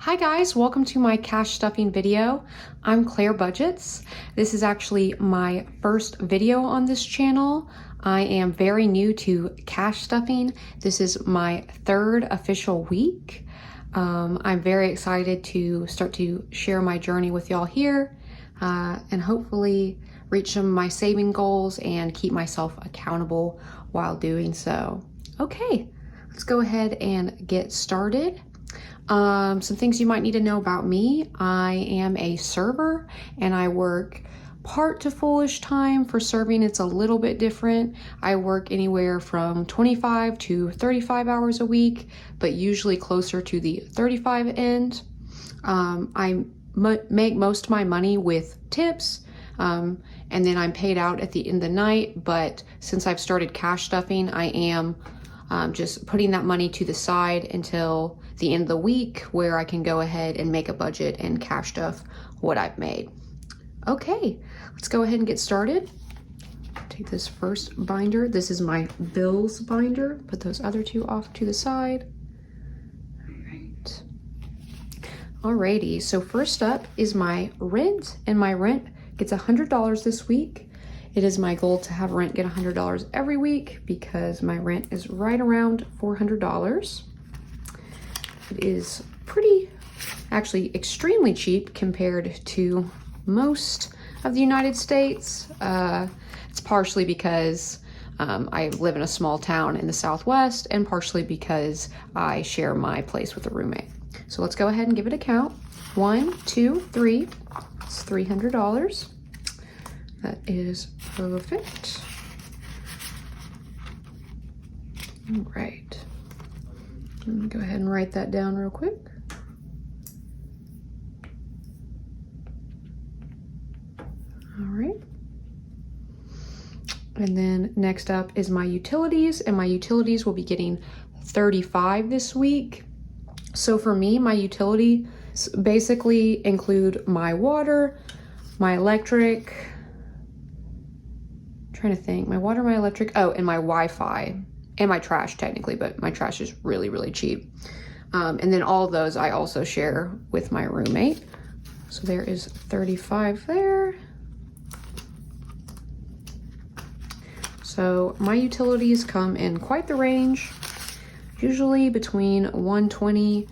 Hi guys, welcome to my cash stuffing video. I'm Claire Budgets. This is actually my first video on this channel. I am very new to cash stuffing. This is my third official week. I'm very excited to start to share my journey with y'all here and hopefully reach some of my saving goals and keep myself accountable while doing so. Okay, let's go ahead and get started. Some things you might need to know about me. I am a server and I work part to full-ish time. For serving, it's a little bit different. I work anywhere from 25 to 35 hours a week, but usually closer to the 35 end. I make most of my money with tips, and then I'm paid out at the end of the night. But since I've started cash stuffing, I am just putting that money to the side until the end of the week where I can go ahead and make a budget and cash stuff what I've made. Okay, let's go ahead and get started. Take this first binder. This is my bills binder. Put those other two off to the side. All right. Alrighty, so first up is my rent, and my rent gets $100 this week. It is my goal to have rent get $100 every week because my rent is right around $400. It is actually extremely cheap compared to most of the United States. It's partially because I live in a small town in the Southwest and partially because I share my place with a roommate. So let's go ahead and give it a count. 1, 2, 3, it's $300. That is perfect. All right. I'm gonna go ahead and write that down real quick. All right. And then next up is my utilities, and my utilities will be getting $35 this week. So for me, my utilities basically include my water, my electric, trying to think, my water, my electric, oh, and my Wi-Fi, and my trash technically, but my trash is really, really cheap. And then all of those I also share with my roommate. So there is $35 there. So my utilities come in quite the range, usually between $120,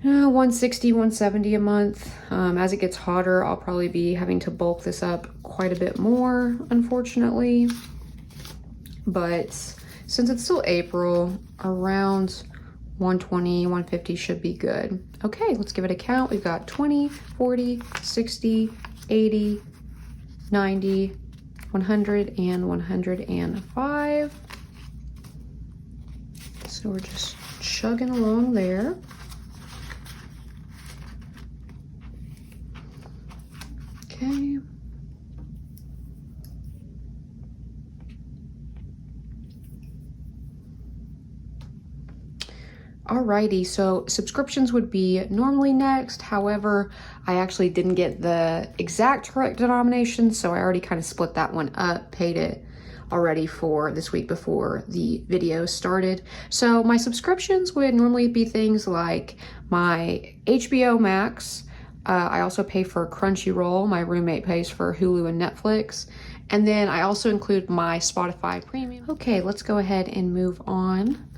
$160, $170 a month. As it gets hotter, I'll probably be having to bulk this up quite a bit more, unfortunately. But since it's still April, around 120, 150 should be good. Okay, let's give it a count. We've got 20, 40, 60, 80, 90, 100, and 105. So we're just chugging along there. Okay. Alrighty, so subscriptions would be normally next. However, I actually didn't get the exact correct denomination, so I already kind of split that one up, paid it already for this week before the video started. So my subscriptions would normally be things like my HBO Max. I also pay for Crunchyroll. My roommate pays for Hulu and Netflix. And then I also include my Spotify Premium. Okay, let's go ahead and move on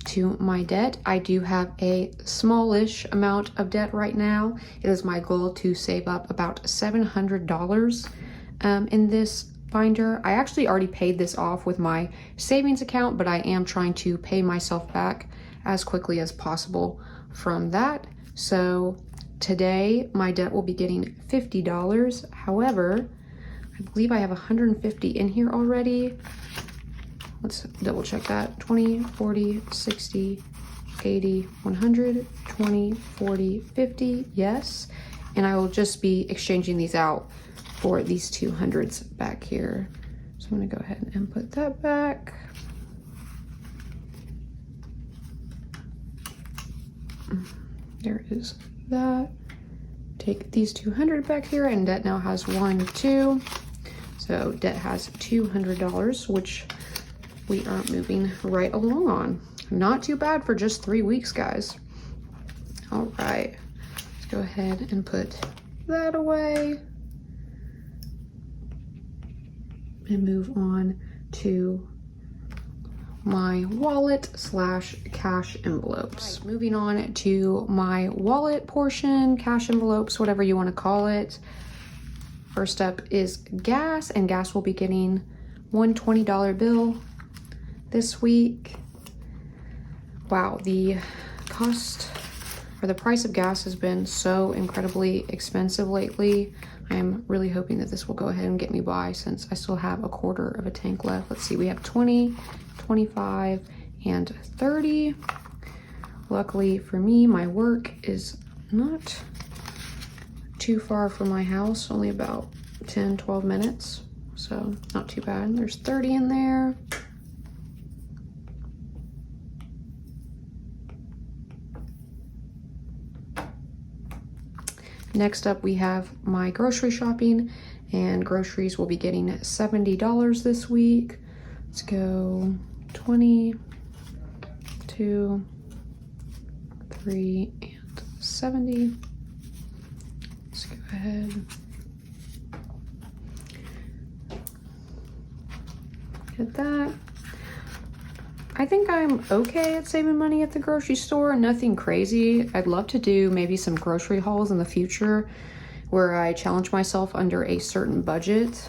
to my debt. I do have a smallish amount of debt right now. It is my goal to save up about $700 in this binder. I actually already paid this off with my savings account, but I am trying to pay myself back as quickly as possible from that. So today my debt will be getting $50. However, I believe I have 150 in here already. Let's double check that. 20, 40, 60, 80, 100, 20, 40, 50, yes. And I will just be exchanging these out for these 200s back here. So I'm gonna go ahead and put that back. There is that. Take these 200 back here, and debt now has 1, 2. So debt has $200, which we are moving right along on. Not too bad for just 3 weeks, guys. All right, let's go ahead and put that away and move on to my wallet / cash envelopes. Right, moving on to my wallet portion, cash envelopes, whatever you want to call it. First up is gas, and gas will be getting one $20 bill this week. Wow, the cost or the price of gas has been so incredibly expensive lately. I am really hoping that this will go ahead and get me by, since I still have a quarter of a tank left. Let's see, we have 20, 25, and 30. Luckily for me, my work is not too far from my house, only about 10, 12 minutes. So not too bad. There's 30 in there. Next up, we have my grocery shopping, and groceries will be getting $70 this week. Let's go 20, 2, 3, and 70. Let's go ahead. Get that. I think I'm okay at saving money at the grocery store, nothing crazy. I'd love to do maybe some grocery hauls in the future where I challenge myself under a certain budget.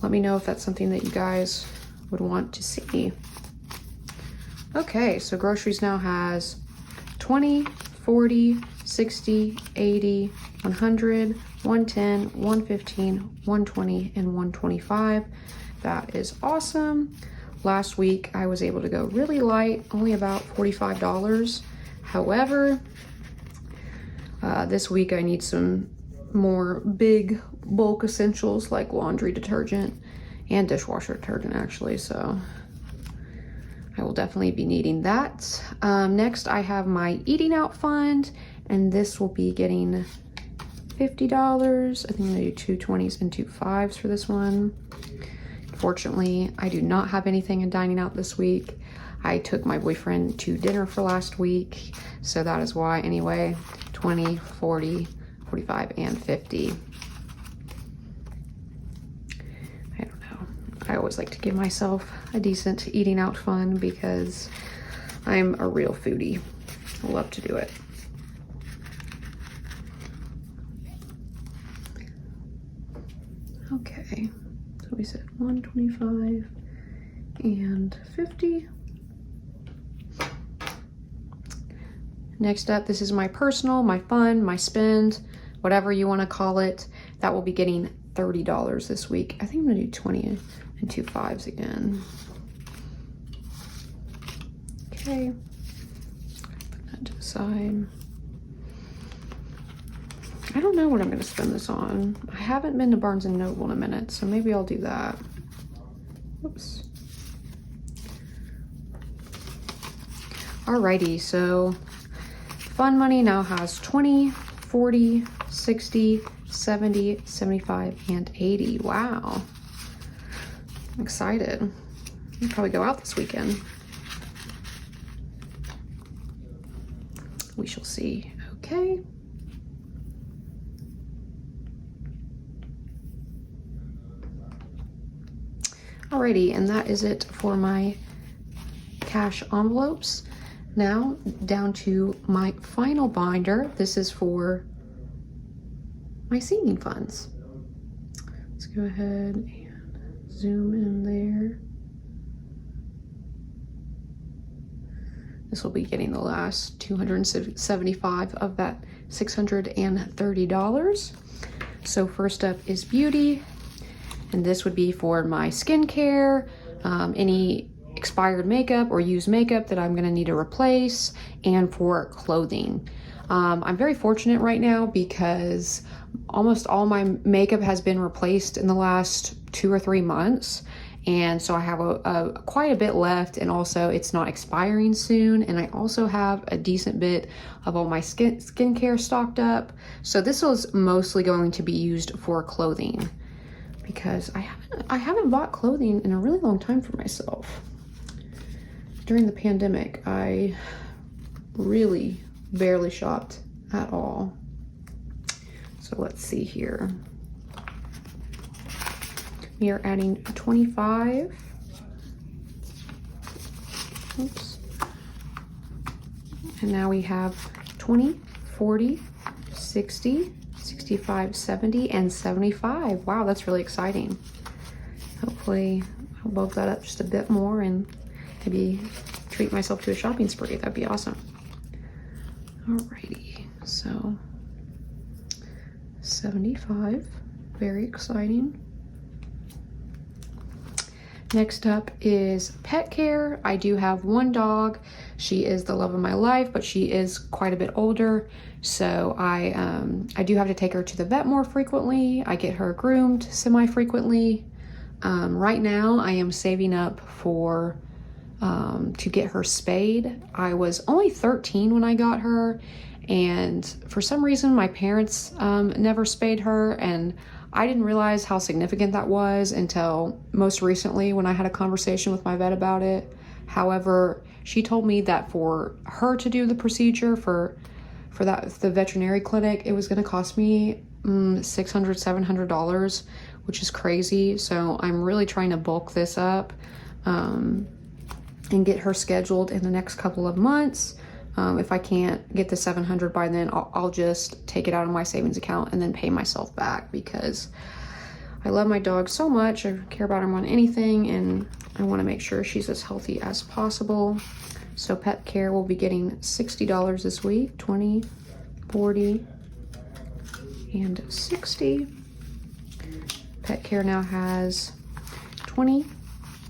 Let me know if that's something that you guys would want to see. Okay, so groceries now has 20, 40, 60, 80, 100, 110, 115, 120, and 125. That is awesome. Last week I was able to go really light, only about $45. However, this week I need some more big bulk essentials like laundry detergent and dishwasher detergent actually, so I will definitely be needing that. Next I have my eating out fund, and this will be getting $50. I think I'm gonna do 2 20s and 2 5s for this one. Fortunately, I do not have anything in dining out this week. I took my boyfriend to dinner for last week, so that is why. Anyway, 20, 40, 45, and 50. I don't know. I always like to give myself a decent eating out fun because I'm a real foodie. I love to do it. Okay. So we said 125 and 50. Next up, this is my personal, my fun, my spend, whatever you want to call it. That will be getting $30 this week. I think I'm gonna do 20 and 2 5s again. Okay, put that to the side. I don't know what I'm gonna spend this on. I haven't been to Barnes & Noble in a minute, so maybe I'll do that. Oops. Alrighty, so fun money now has 20, 40, 60, 70, 75, and 80. Wow. I'm excited. I'll probably go out this weekend. We shall see. Okay. Alrighty, and that is it for my cash envelopes. Now down to my final binder. This is for my singing funds. Let's go ahead and zoom in there. This will be getting the last 275 of that $630. So first up is beauty. And this would be for my skincare, any expired makeup or used makeup that I'm gonna need to replace, and for clothing. I'm very fortunate right now because almost all my makeup has been replaced in the last 2 or 3 months. And so I have quite a bit left, and also it's not expiring soon. And I also have a decent bit of all my skincare stocked up. So this is mostly going to be used for clothing, because I haven't bought clothing in a really long time for myself. during the pandemic, I really barely shopped at all. So let's see here. We are adding 25. Oops. And now we have 20, 40, 60, 65, 70, and 75. Wow, that's really exciting. Hopefully I'll bulk that up just a bit more and maybe treat myself to a shopping spree. That'd be awesome. Alrighty, so 75, very exciting. Next up is pet care. I do have one dog. She is the love of my life, but she is quite a bit older. So I do have to take her to the vet more frequently. I get her groomed semi-frequently. Right now I am saving up for to get her spayed. I was only 13 when I got her, and for some reason my parents never spayed her, and I didn't realize how significant that was until most recently when I had a conversation with my vet about it. However, she told me that for her to do the procedure for the veterinary clinic, it was going to cost me $600, $700, which is crazy. So I'm really trying to bulk this up and get her scheduled in the next couple of months. If I can't get the 700 by then, I'll just take it out of my savings account and then pay myself back, because I love my dog so much. I care about her more than anything, and I want to make sure she's as healthy as possible. So pet care will be getting $60 this week, 20, 40, and 60. Pet care now has 20,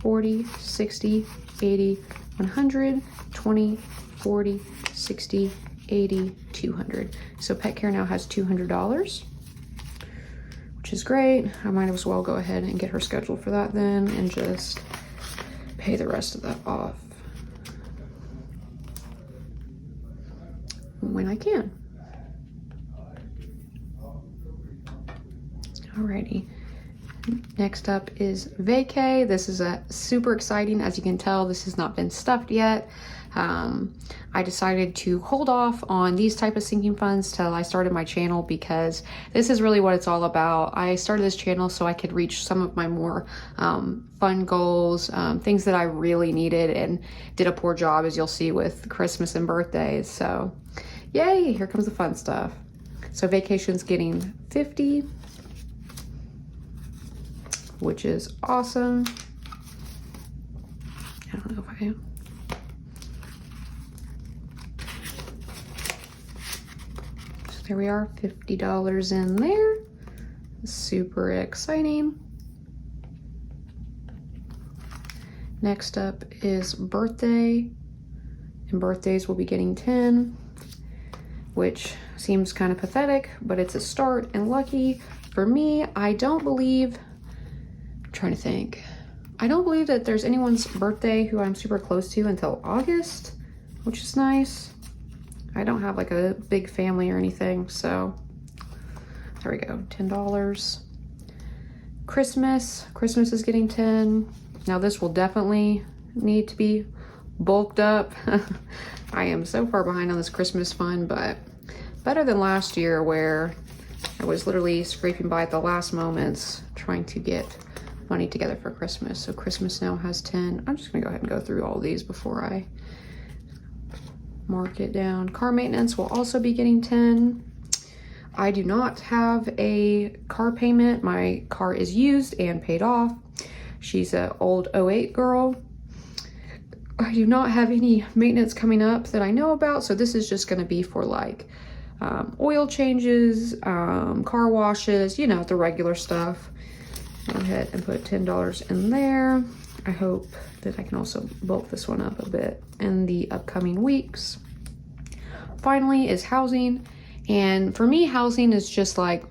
40, 60, 80, 100, 20, 40, 60, 80, 200. So pet care now has $200, which is great. I might as well go ahead and get her scheduled for that then and just pay the rest of that off when I can. Alrighty. Next up is vacay. This is super exciting. As you can tell, this has not been stuffed yet. I decided to hold off on these type of sinking funds till I started my channel, because this is really what it's all about. I started this channel so I could reach some of my more fun goals, things that I really needed and did a poor job, as you'll see with Christmas and birthdays. So yay, here comes the fun stuff. So vacation's getting 50, which is awesome. I don't know if I am. So there we are, $50 in there. Super exciting. Next up is birthday, and birthdays will be getting 10, which seems kind of pathetic, but it's a start and lucky. For me, I don't believe that there's anyone's birthday who I'm super close to until August, which is nice. I don't have like a big family or anything, so there we go, $10. Christmas is getting 10. Now this will definitely need to be bulked up. I am so far behind on this Christmas fund, but better than last year where I was literally scraping by at the last moments trying to get money together for Christmas. So Christmas now has 10. I'm just gonna go ahead and go through all these before I mark it down. Car maintenance will also be getting 10. I do not have a car payment. My car is used and paid off. She's an old '08 girl. I do not have any maintenance coming up that I know about, so this is just gonna be for like oil changes, car washes, you know, the regular stuff. Go ahead and put $10 in there. I hope that I can also bulk this one up a bit in the upcoming weeks. Finally is housing. And for me, housing is just like,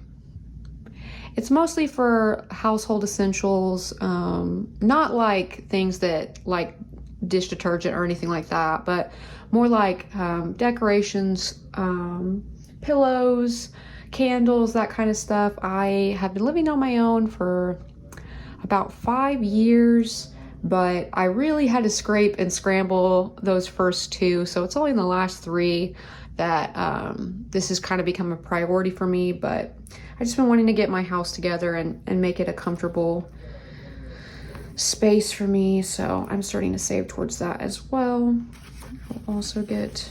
it's mostly for household essentials, not like things that like dish detergent or anything like that, but more like decorations, pillows, candles, that kind of stuff. I have been living on my own for about 5 years. but I really had to scrape and scramble those first two. So it's only in the last three that this has kind of become a priority for me, but I just been wanting to get my house together and make it a comfortable space for me. So I'm starting to save towards that as well. I'll also get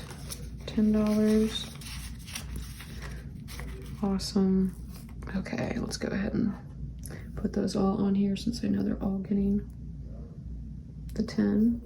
$10. Awesome. Okay, let's go ahead and put those all on here since I know they're all getting the 10.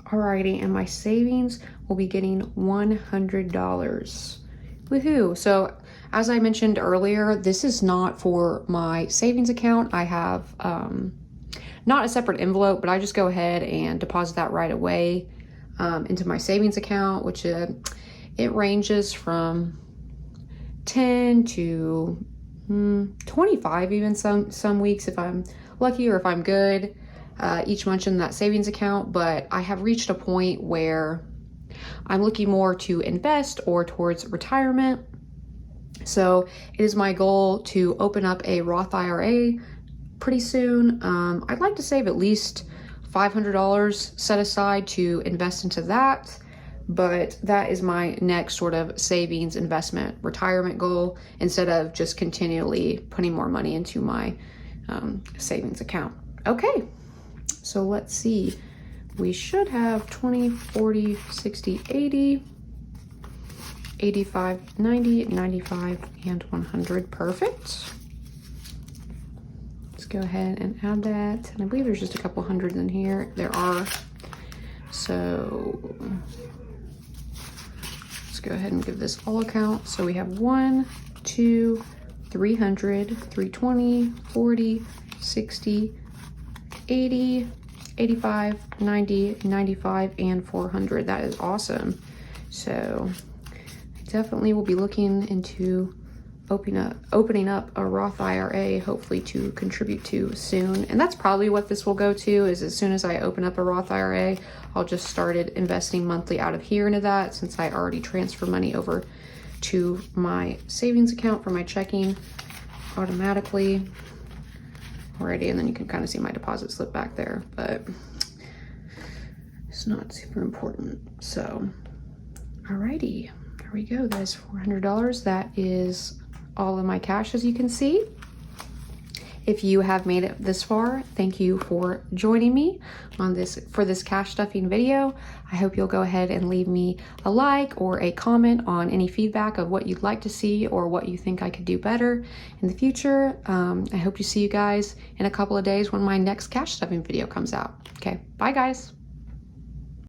Alrighty, and my savings will be getting $100. Woohoo! So as I mentioned earlier, this is not for my savings account. I have not a separate envelope, but I just go ahead and deposit that right away into my savings account, which it ranges from 10 to 25 even some weeks if I'm lucky or if I'm good each month in that savings account. But I have reached a point where I'm looking more to invest or towards retirement. So it is my goal to open up a Roth IRA pretty soon. I'd like to save at least $500 set aside to invest into that, but that is my next sort of savings investment retirement goal, instead of just continually putting more money into my savings account. Okay, so let's see. We should have 20, 40, 60, 80, 85, 90, 95, and 100. Perfect. Let's go ahead and add that. And I believe there's just a couple hundreds in here. There are. So let's go ahead and give this all a count. So we have 1, 2, 300, 320, 40, 60, 80, 85, 90, 95, and 400. That is awesome. So definitely will be looking into opening up a Roth IRA, hopefully to contribute to soon. And that's probably what this will go to, is as soon as I open up a Roth IRA, I'll just start investing monthly out of here into that, since I already transfer money over to my savings account for my checking automatically already. And then you can kind of see my deposit slip back there, but it's not super important. So alrighty, there we go. That is $400. That is all of my cash, as you can see. If you have made it this far, thank you for joining me on this cash stuffing video. I hope you'll go ahead and leave me a like or a comment on any feedback of what you'd like to see or what you think I could do better in the future. I hope to see you guys in a couple of days when my next cash stuffing video comes out. Okay, bye guys.